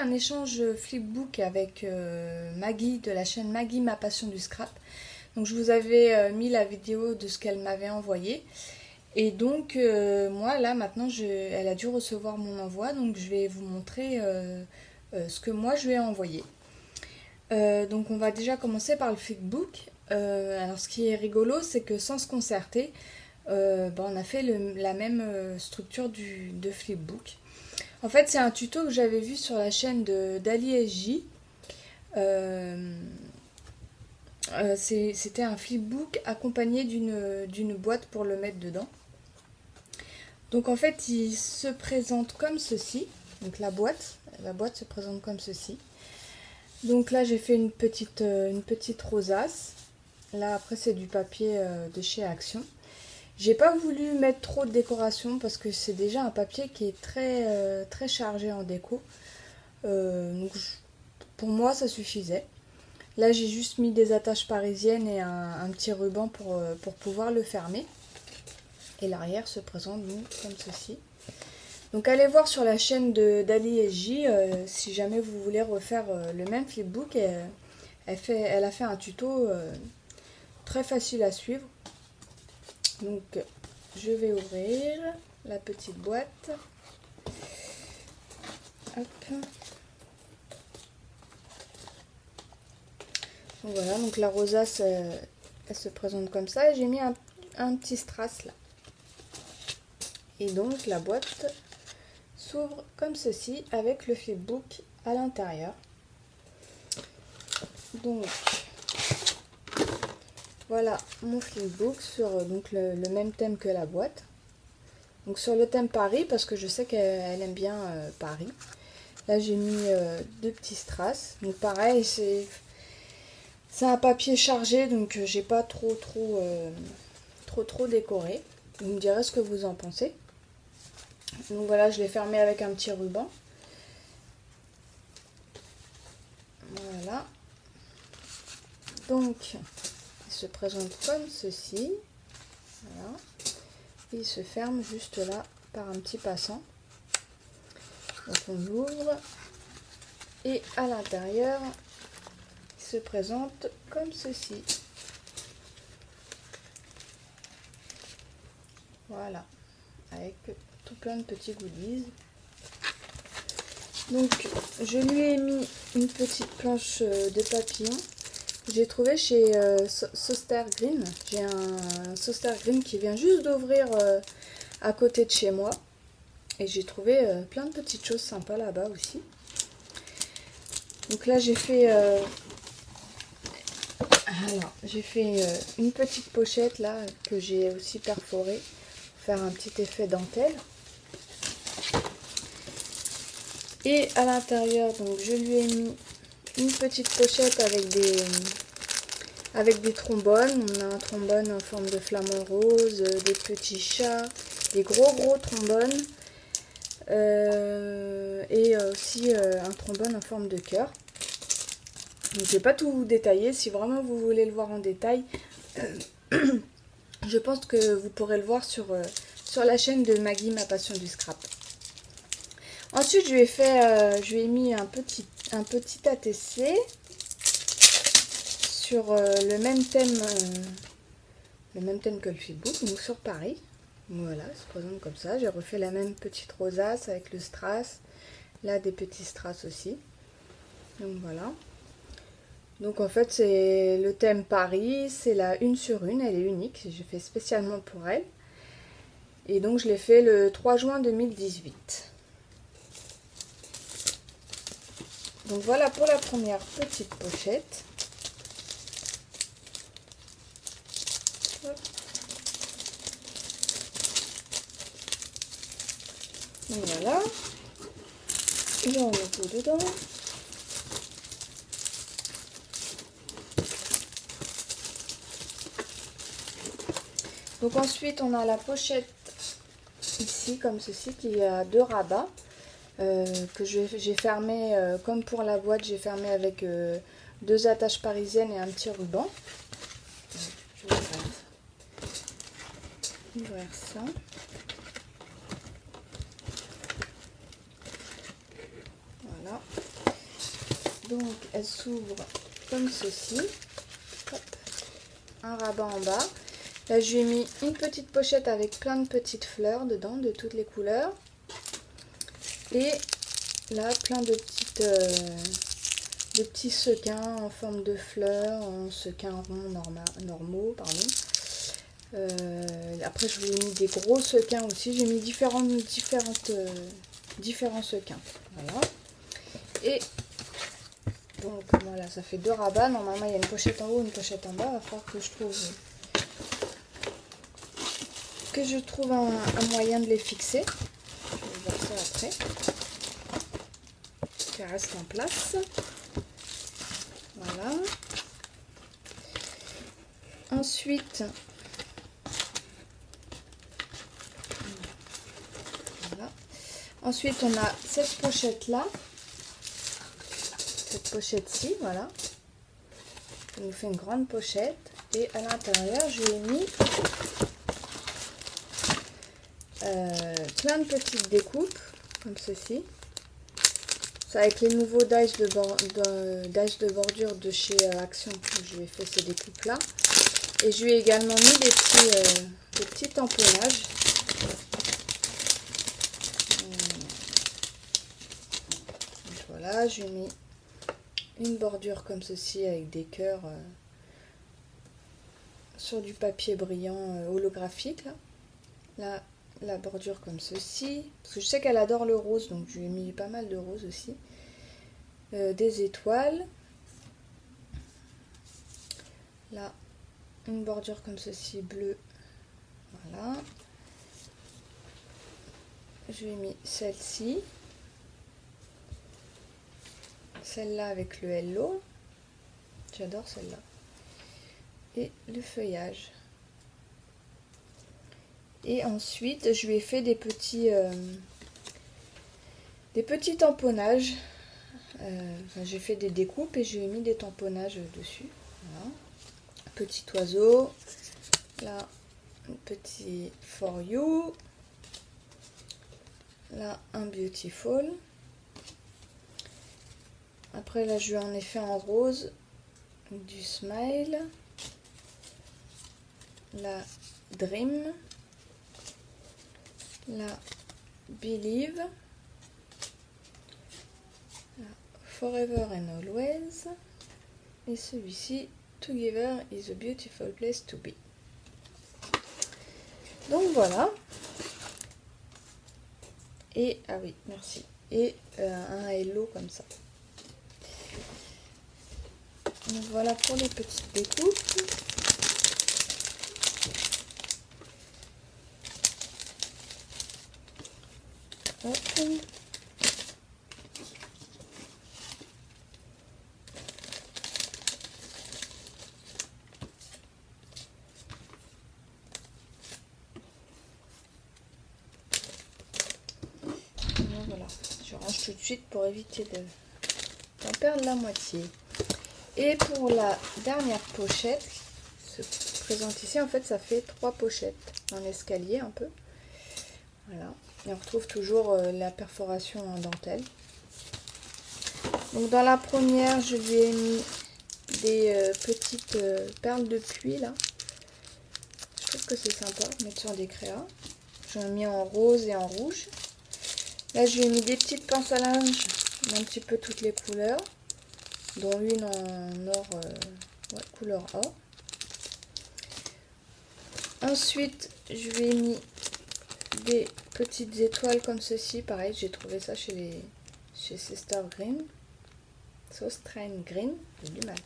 un échange flipbook avec Maggie de la chaîne Maggie Ma Passion du Scrap. Donc je vous avais mis la vidéo de ce qu'elle m'avait envoyé. Et donc moi là maintenant elle a dû recevoir mon envoi, donc je vais vous montrer ce que moi je lui ai envoyé. Donc on va déjà commencer par le flipbook. Alors ce qui est rigolo, c'est que sans se concerter, on a fait la même structure de flipbook. En fait c'est un tuto que j'avais vu sur la chaîne d'Ali SJ. C'était un flipbook accompagné d'une boîte pour le mettre dedans. Donc en fait il se présente comme ceci. Donc la boîte se présente comme ceci. Donc là j'ai fait une petite rosace. Là après c'est du papier de chez Action. J'ai pas voulu mettre trop de décoration parce que c'est déjà un papier qui est très chargé en déco. Donc pour moi ça suffisait. Là j'ai juste mis des attaches parisiennes et un petit ruban pour pouvoir le fermer. Et l'arrière se présente donc comme ceci. Donc allez voir sur la chaîne d'Ali SJ si jamais vous voulez refaire le même flipbook. Elle a fait un tuto très facile à suivre. Donc je vais ouvrir la petite boîte. Hop. Donc voilà, donc la rosace elle se présente comme ça. J'ai mis un petit strass là. Et donc la boîte s'ouvre comme ceci avec le flipbook à l'intérieur. Donc voilà mon flipbook sur donc le même thème que la boîte. Donc sur le thème Paris parce que je sais qu'elle aime bien Paris. Là j'ai mis deux petits strass. Donc pareil c'est un papier chargé donc j'ai pas trop décoré. Vous me direz ce que vous en pensez. Donc voilà, je l'ai fermé avec un petit ruban. Voilà. Donc, il se présente comme ceci. Voilà. Et il se ferme juste là par un petit passant. Donc on l'ouvre. Et à l'intérieur, il se présente comme ceci. Voilà. Avec tout plein de petits goodies. Donc je lui ai mis une petite planche de papillon. J'ai trouvé chez Soster Green. J'ai un Soster Green qui vient juste d'ouvrir à côté de chez moi. Et j'ai trouvé plein de petites choses sympas là-bas aussi. Donc là j'ai fait une petite pochette là que j'ai aussi perforée pour faire un petit effet dentelle. Et à l'intérieur, donc je lui ai mis une petite pochette avec des trombones. On a un trombone en forme de flamant rose, des petits chats, des gros trombones et aussi un trombone en forme de cœur. Donc je vais pas tout détailler. Si vraiment vous voulez le voir en détail, je pense que vous pourrez le voir sur la chaîne de Maggie Ma Passion du Scrap. Ensuite, je lui ai mis un petit ATC sur le même thème que le flipbook, donc sur Paris. Voilà, ça se présente comme ça. J'ai refait la même petite rosace avec le strass. Là, des petits strass aussi. Donc voilà. Donc en fait, c'est le thème Paris. C'est la 1 sur 1. Elle est unique. J'ai fait spécialement pour elle. Et donc, je l'ai fait le 3 juin 2018. Donc voilà pour la première petite pochette. Hop. Donc voilà. J'en mets tout dedans. Donc ensuite on a la pochette ici comme ceci qui a deux rabats. Que j'ai fermé comme pour la boîte, j'ai fermé avec deux attaches parisiennes et un petit ruban. Je vais ouvrir ça. Voilà. Donc elle s'ouvre comme ceci. Hop. Un rabat en bas. Là je lui ai mis une petite pochette avec plein de petites fleurs dedans, de toutes les couleurs. Et là plein de petits sequins en forme de fleurs, en sequins ronds normaux, pardon. Après je vous ai mis des gros sequins aussi, j'ai mis différents sequins. Voilà. Et donc voilà, ça fait 2 rabats. Normalement il y a une pochette en haut, une pochette en bas. Il va falloir que je trouve un moyen de les fixer. Je vais voir ça après. Qu'elles restent en place. Voilà. Ensuite, voilà. Ensuite on a cette pochette là. Cette pochette-ci, voilà. Ça nous fait une grande pochette. Et à l'intérieur, je lui ai mis plein de petites découpes, comme ceci. C'est avec les nouveaux dies de bordure de chez Action que je lui ai fait ces découpes-là. Et je lui ai également mis des petits tamponnages. Donc voilà, je lui ai mis une bordure comme ceci avec des cœurs sur du papier brillant holographique. Là, la bordure comme ceci. Parce que je sais qu'elle adore le rose, donc je lui ai mis pas mal de rose aussi. Des étoiles. Là, une bordure comme ceci, bleue. Voilà. Je lui ai mis celle-ci. Celle-là avec le hello. J'adore celle-là. Et le feuillage. Et ensuite, je lui ai fait des petits tamponnages. J'ai fait des découpes et je lui ai mis des tamponnages dessus. Voilà. Petit oiseau. Là, un petit for you. Là, un beautiful. Après, là, je lui en ai fait en rose du smile. La dream. La believe. La forever and always. Et celui-ci, together is a beautiful place to be. Donc voilà. Et, ah oui, merci. Et un hello comme ça. Donc voilà pour les petites découpes. Hop. Voilà, je range tout de suite pour éviter d'en perdre la moitié. Et pour la dernière pochette, se présente ici, en fait ça fait 3 pochettes en escalier un peu. Voilà, et on retrouve toujours la perforation en dentelle. Donc dans la première, je lui ai mis des petites perles de pluie là. Je trouve que c'est sympa de mettre sur des créas. J'en ai mis en rose et en rouge. Là je lui ai mis des petites pinces à linge d'un petit peu toutes les couleurs, dont une en or, couleur or. Ensuite je lui ai mis des petites étoiles comme ceci, pareil, j'ai trouvé ça chez Sister Green. Strain Green, j'ai du mal.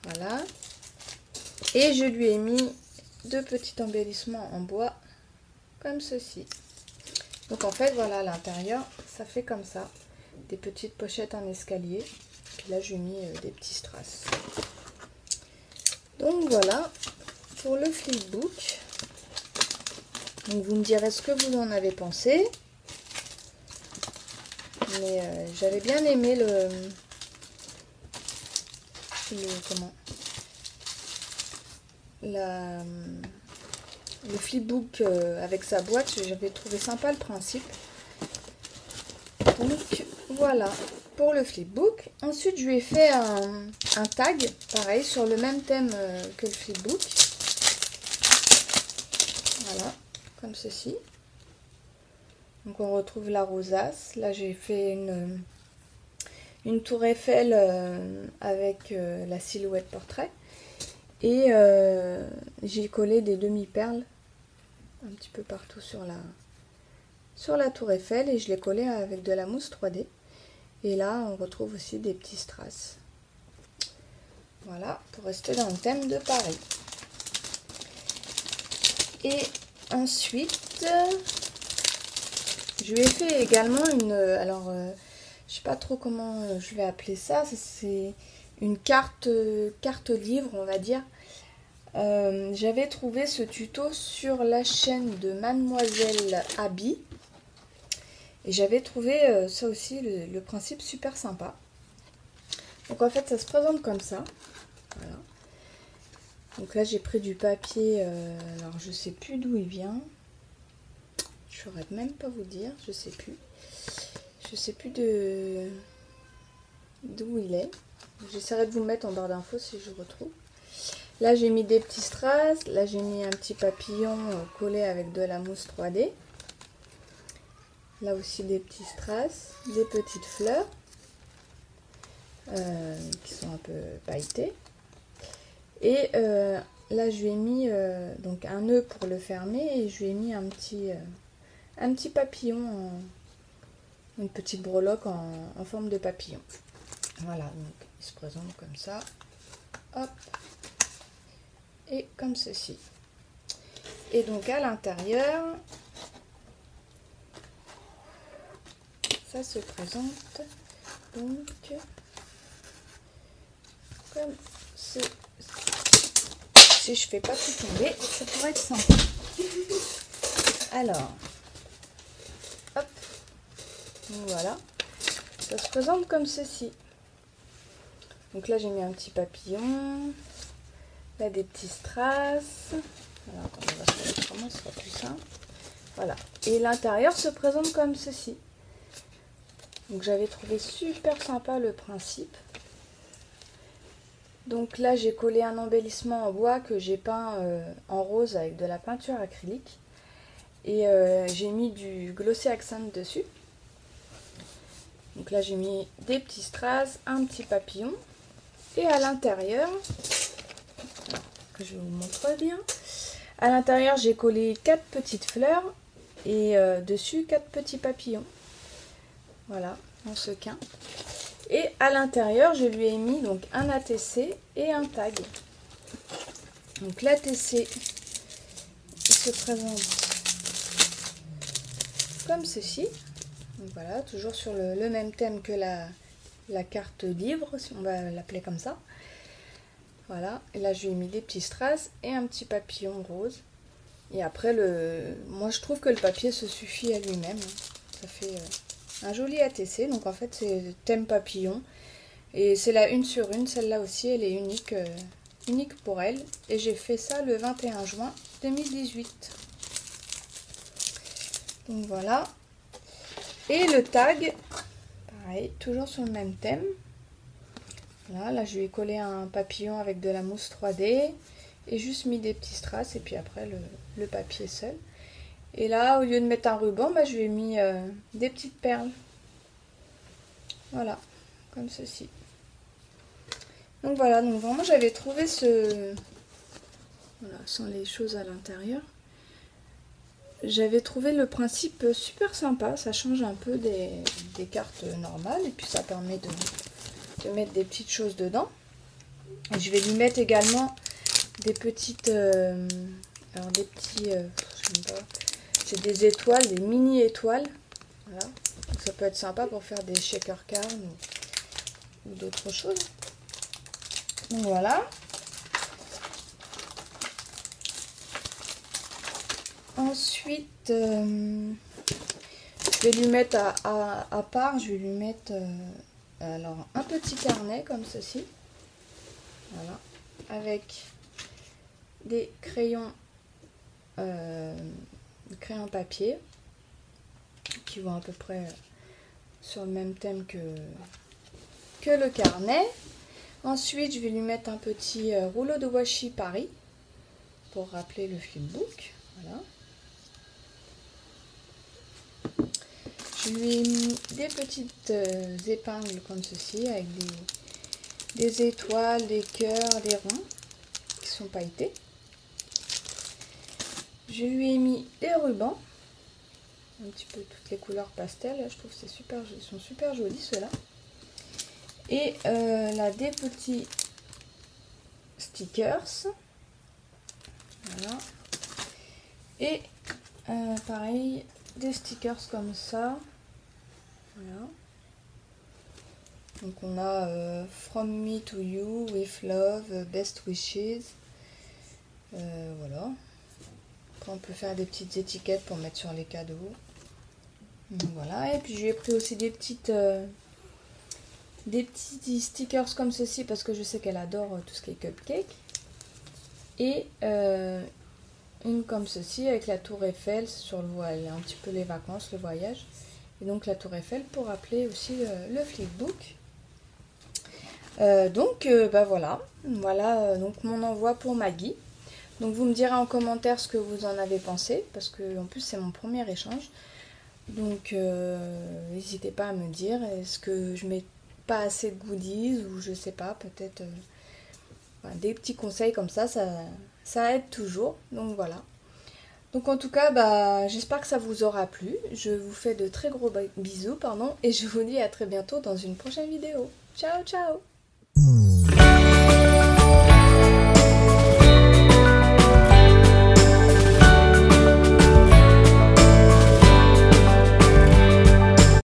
Voilà. Et je lui ai mis 2 petits embellissements en bois, comme ceci. Donc en fait, voilà, à l'intérieur, ça fait comme ça. Des petites pochettes en escalier. Puis là, j'ai mis des petits strass. Donc voilà, pour le flipbook. Donc vous me direz ce que vous en avez pensé. Mais j'avais bien aimé le flipbook avec sa boîte. J'avais trouvé sympa le principe. Donc voilà pour le flipbook. Ensuite, je lui ai fait un tag, pareil, sur le même thème que le flipbook. Voilà, comme ceci. Donc on retrouve la rosace. Là, j'ai fait une tour Eiffel avec la silhouette portrait. Et j'ai collé des demi-perles un petit peu partout sur la tour Eiffel. Et je l'ai collé avec de la mousse 3D. Et là, on retrouve aussi des petits strass. Voilà, pour rester dans le thème de Paris. Et ensuite, je lui ai fait également je sais pas trop comment je vais appeler ça. C'est une carte livre, on va dire. J'avais trouvé ce tuto sur la chaîne de Mademoiselle Abby. Et j'avais trouvé ça aussi, le principe super sympa. Donc en fait, ça se présente comme ça. Voilà. Donc là, j'ai pris du papier. Alors, je sais plus d'où il vient. Je saurais même pas vous dire. Je sais plus. Je sais plus d'où il est. J'essaierai de vous le mettre en barre d'infos si je retrouve. Là, j'ai mis des petits strass. Là, j'ai mis un petit papillon collé avec de la mousse 3D. Là aussi des petits strass, des petites fleurs qui sont un peu pailletées. Et là je lui ai mis donc un nœud pour le fermer et je lui ai mis un petit papillon, une petite breloque en forme de papillon. Voilà, donc il se présente comme ça. Hop. Et comme ceci. Et donc à l'intérieur, ça se présente donc comme ceci. Si je fais pas tout tomber, ça pourrait être sympa. Alors, hop, voilà, ça se présente comme ceci. Donc là j'ai mis un petit papillon, là des petits strass. Alors attends, on va faire autrement, ce sera plus simple. Voilà, et l'intérieur se présente comme ceci. Donc j'avais trouvé super sympa le principe. Donc là j'ai collé un embellissement en bois que j'ai peint en rose avec de la peinture acrylique. Et j'ai mis du glossy accent dessus. Donc là j'ai mis des petits strass, un petit papillon. Et à l'intérieur, que je vous montre bien, à l'intérieur j'ai collé 4 petites fleurs et dessus 4 petits papillons. Voilà, en sequin. Et à l'intérieur, je lui ai mis donc un ATC et un tag. Donc l'ATC, il se présente comme ceci. Donc voilà, toujours sur le même thème que la carte livre, si on va l'appeler comme ça. Voilà, et là je lui ai mis des petits strass et un petit papillon rose. Et après, moi je trouve que le papier se suffit à lui-même. Ça fait un joli ATC, donc en fait c'est thème papillon. Et c'est la 1 sur 1, celle-là aussi, elle est unique pour elle. Et j'ai fait ça le 21 juin 2018. Donc voilà. Et le tag, pareil, toujours sur le même thème. Voilà, là je lui ai collé un papillon avec de la mousse 3D. Et juste mis des petits strass et puis après le papier seul. Et là, au lieu de mettre un ruban, je lui ai mis des petites perles. Voilà, comme ceci. Donc voilà, donc vraiment j'avais trouvé voilà, sans les choses à l'intérieur. J'avais trouvé le principe super sympa, ça change un peu des cartes normales et puis ça permet de mettre des petites choses dedans. Et je vais lui mettre également des petites, alors des petits, je sais pas, c'est des étoiles, des mini étoiles. Voilà, donc ça peut être sympa pour faire des shaker cards ou d'autres choses. Donc voilà. Ensuite, je vais lui mettre à part, je vais lui mettre alors un petit carnet comme ceci. Voilà, avec des crayons papier qui vont à peu près sur le même thème que le carnet. Ensuite, je vais lui mettre un petit rouleau de washi Paris pour rappeler le flipbook. Voilà. Je lui ai mis des petites épingles comme ceci avec des étoiles, des cœurs, des ronds qui sont pailletés. Je lui ai mis des rubans, un petit peu toutes les couleurs pastel. Je trouve que c'est super, ils sont super jolis ceux-là. Et là des petits stickers. Voilà. Et pareil, des stickers comme ça. Voilà. Donc on a From me to you, with love, best wishes. Voilà. Après on peut faire des petites étiquettes pour mettre sur les cadeaux. Donc voilà. Et puis je lui ai pris aussi des petits stickers comme ceci parce que je sais qu'elle adore tout ce qui est cupcake. Et une comme ceci avec la tour Eiffel sur le voile, un petit peu les vacances, le voyage. Et donc la tour Eiffel pour rappeler aussi le flipbook. Bah voilà, donc mon envoi pour Maggie. Donc vous me direz en commentaire ce que vous en avez pensé, parce que en plus c'est mon premier échange. Donc n'hésitez pas à me dire, est-ce que je mets pas assez de goodies ou je sais pas, peut-être des petits conseils comme ça aide toujours. Donc voilà. Donc en tout cas, bah, j'espère que ça vous aura plu. Je vous fais de très gros bisous, et je vous dis à très bientôt dans une prochaine vidéo. Ciao, ciao!